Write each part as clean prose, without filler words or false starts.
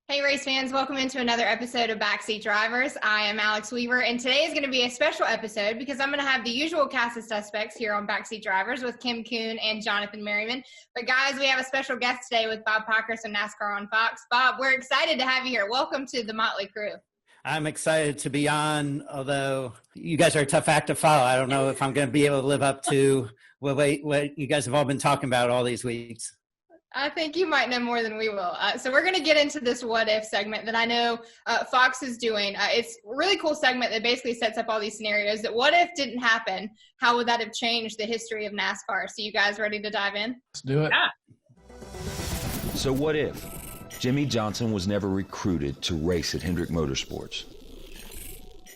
Hey race fans, welcome into another episode of Backseat Drivers. I am Alex Weaver, and today is going to be a special episode because I'm going to have the usual cast of suspects here on Backseat Drivers with Kim Kuhn and Jonathan Merriman. But guys, we have a special guest today with Bob Pockrass and NASCAR on Fox. Bob, we're excited to have you here. Welcome to the Motley Crew. I'm excited to be on, although you guys are a tough act to follow. I don't know if I'm going to be able to live up to what you guys have all been talking about all these weeks. I think you might know more than we will. So we're going to get into this what if segment that I know Fox is doing. It's a really cool segment that basically sets up all these scenarios that what if didn't happen? How would that have changed the history of NASCAR? So you guys ready to dive in? Let's do it. Yeah. So what if Jimmie Johnson was never recruited to race at Hendrick Motorsports?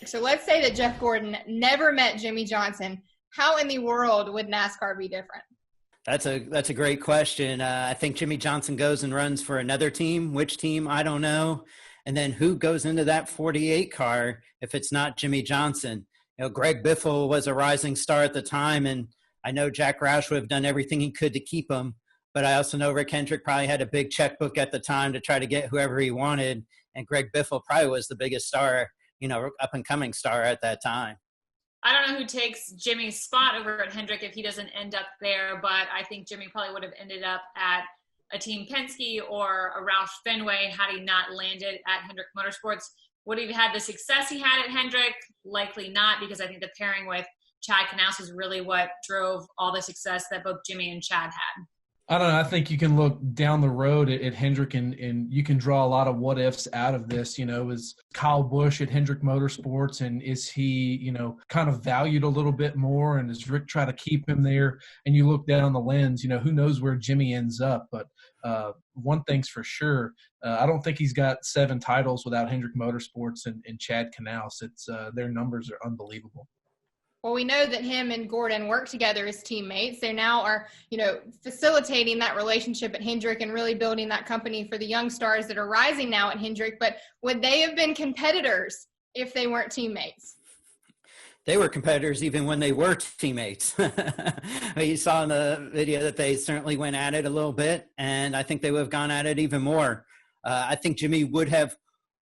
So let's say that Jeff Gordon never met Jimmie Johnson. How in the world would NASCAR be different? That's a great question. I think Jimmie Johnson goes and runs for another team. Which team? I don't know. And then who goes into that 48 car if it's not Jimmie Johnson? You know, Greg Biffle was a rising star at the time, and I know Jack Roush would have done everything he could to keep him. But I also know Rick Hendrick probably had a big checkbook at the time to try to get whoever he wanted. And Greg Biffle probably was the biggest star, up-and-coming star at that time. I don't know who takes Jimmie's spot over at Hendrick if he doesn't end up there, but I think Jimmie probably would have ended up at a Team Penske or a Roush Fenway had he not landed at Hendrick Motorsports. Would he have had the success he had at Hendrick? Likely not, because I think the pairing with Chad Knaus is really what drove all the success that both Jimmie and Chad had. I don't know. I think you can look down the road at Hendrick and you can draw a lot of what ifs out of this. Is Kyle Busch at Hendrick Motorsports, and is he, kind of valued a little bit more? And does Rick try to keep him there? And you look down the lens, who knows where Jimmie ends up? But one thing's for sure, I don't think he's got 7 titles without Hendrick Motorsports and Chad Knaus. It's their numbers are unbelievable. Well, we know that him and Gordon work together as teammates. They now are, facilitating that relationship at Hendrick and really building that company for the young stars that are rising now at Hendrick. But would they have been competitors if they weren't teammates? They were competitors even when they were teammates. You saw in the video that they certainly went at it a little bit, and I think they would have gone at it even more. I think Jimmie would have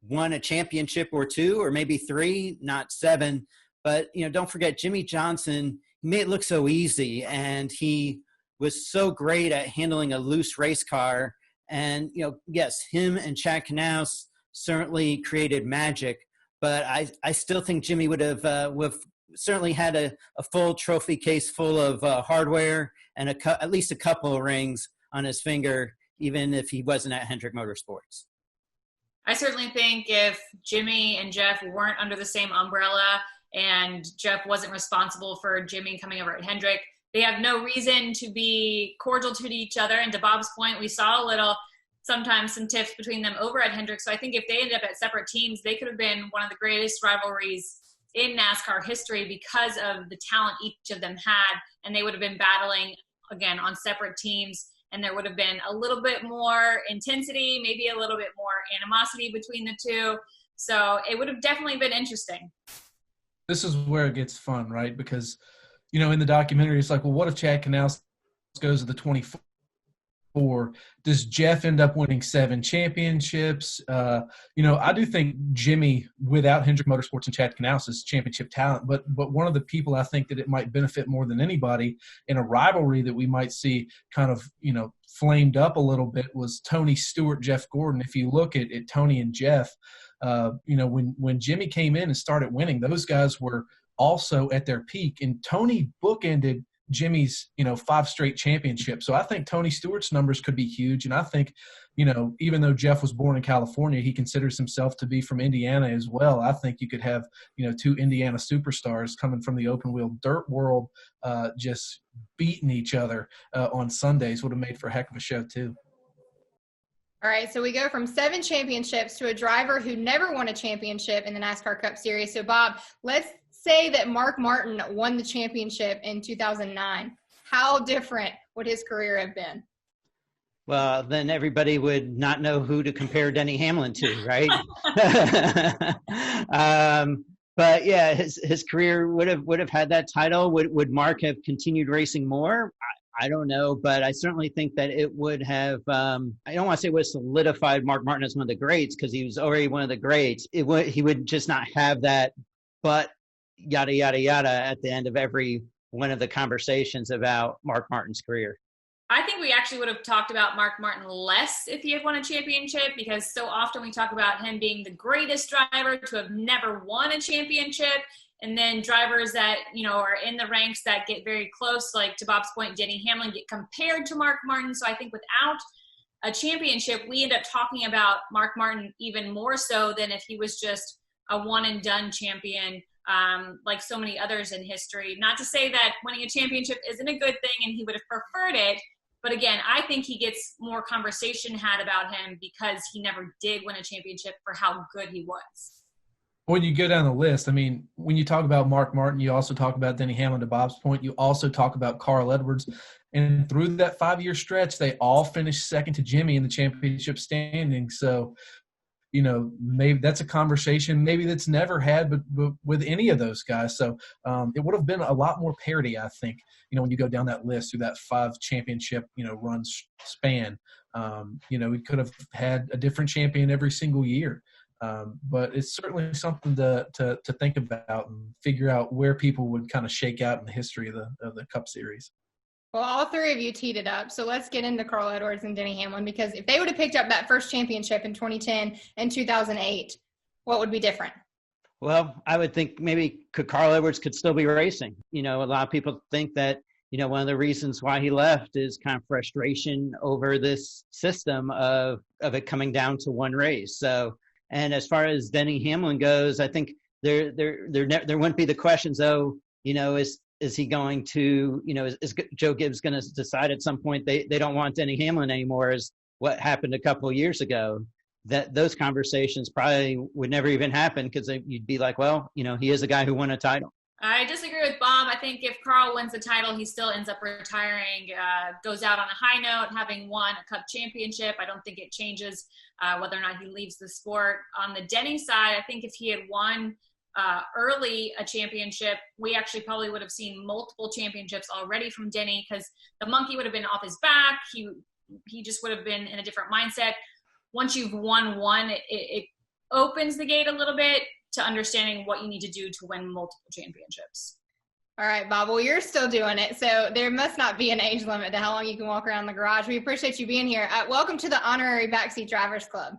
won a championship or 2 or maybe 3, not 7. But, don't forget, Jimmie Johnson, he made it look so easy, and he was so great at handling a loose race car. And, yes, him and Chad Knaus certainly created magic, but I still think Jimmie would have certainly had a full trophy case full of hardware and at least a couple of rings on his finger, even if he wasn't at Hendrick Motorsports. I certainly think if Jimmie and Jeff weren't under the same umbrella and Jeff wasn't responsible for Jimmie coming over at Hendrick, they have no reason to be cordial to each other. And to Bob's point, we saw sometimes some tiffs between them over at Hendrick. So I think if they ended up at separate teams, they could have been one of the greatest rivalries in NASCAR history because of the talent each of them had. And they would have been battling, again, on separate teams. And there would have been a little bit more intensity, maybe a little bit more animosity between the two. So it would have definitely been interesting. This is where it gets fun, right? Because, in the documentary, it's like, well, what if Chad Knaus goes to the 24? Does Jeff end up winning 7 championships? I do think Jimmie, without Hendrick Motorsports and Chad Knaus, is championship talent. But one of the people I think that it might benefit more than anybody in a rivalry that we might see kind of, flamed up a little bit was Tony Stewart, Jeff Gordon. If you look at Tony and Jeff, when Jimmie came in and started winning, those guys were also at their peak. And Tony bookended Jimmie's, 5 straight championships. So I think Tony Stewart's numbers could be huge. And I think, even though Jeff was born in California, he considers himself to be from Indiana as well. I think you could have, 2 Indiana superstars coming from the open wheel dirt world, just beating each other on Sundays. Would have made for a heck of a show too. All right, so we go from 7 championships to a driver who never won a championship in the NASCAR Cup Series. So, Bob, let's say that Mark Martin won the championship in 2009. How different would his career have been? Well, then everybody would not know who to compare Denny Hamlin to, right? But yeah, his career would have had that title. Would Mark have continued racing more? I don't know, but I certainly think that it would have, I don't want to say it would have solidified Mark Martin as one of the greats because he was already one of the greats. He would just not have that, but yada, yada, yada at the end of every one of the conversations about Mark Martin's career. I think we actually would have talked about Mark Martin less if he had won a championship, because so often we talk about him being the greatest driver to have never won a championship. And then drivers that, are in the ranks that get very close, like to Bob's point, Denny Hamlin, get compared to Mark Martin. So I think without a championship, we end up talking about Mark Martin even more so than if he was just a one and done champion, like so many others in history. Not to say that winning a championship isn't a good thing and he would have preferred it. But again, I think he gets more conversation had about him because he never did win a championship for how good he was. When you go down the list, I mean, when you talk about Mark Martin, you also talk about Denny Hamlin, to Bob's point. You also talk about Carl Edwards. And through that 5-year stretch, they all finished second to Jimmie in the championship standings. So, maybe that's a conversation maybe that's never had but with any of those guys. So it would have been a lot more parity, I think, when you go down that list through that 5 championship, run span. We could have had a different champion every single year. But it's certainly something to think about and figure out where people would kind of shake out in the history of the Cup Series. Well, all three of you teed it up. So let's get into Carl Edwards and Denny Hamlin, because if they would have picked up that first championship in 2010 and 2008, what would be different? Well, I would think maybe Carl Edwards could still be racing. A lot of people think that, one of the reasons why he left is kind of frustration over this system of it coming down to one race. So, and as far as Denny Hamlin goes, I think there wouldn't be the questions, is he going to, is Joe Gibbs going to decide at some point they don't want Denny Hamlin anymore, is what happened a couple of years ago. That those conversations probably would never even happen because you'd be like, well, he is a guy who won a title. I disagree with Bob. I think if Carl wins the title, he still ends up retiring, goes out on a high note, having won a Cup championship. I don't think it changes whether or not he leaves the sport. On the Denny side, I think if he had won early a championship, we actually probably would have seen multiple championships already from Denny, because the monkey would have been off his back. He just would have been in a different mindset. Once you've won one, it opens the gate a little bit to understanding what you need to do to win multiple championships. All right, Bob, well, you're still doing it, so there must not be an age limit to how long you can walk around the garage. We appreciate you being here. Welcome to the Honorary Backseat Drivers Club.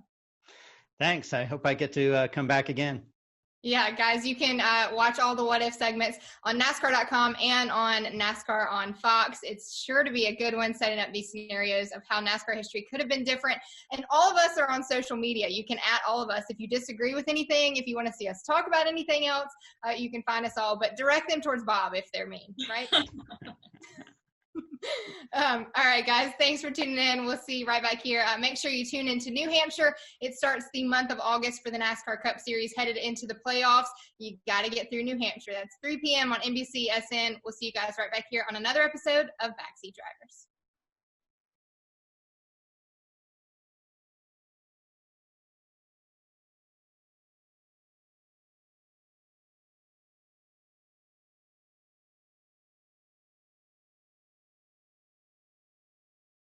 Thanks. I hope I get to come back again. Yeah, guys, you can watch all the What If segments on NASCAR.com and on NASCAR on Fox. It's sure to be a good one, setting up these scenarios of how NASCAR history could have been different. And all of us are on social media. You can @ all of us. If you disagree with anything, if you want to see us talk about anything else, you can find us all. But direct them towards Bob if they're mean, right? All right, guys, thanks for tuning in. We'll see you right back here. Make sure you tune into New Hampshire. It starts the month of August for the NASCAR Cup Series, headed into the playoffs. You got to get through New Hampshire. That's 3 p.m. on NBC SN. We'll see you guys right back here on another episode of Backseat Drivers.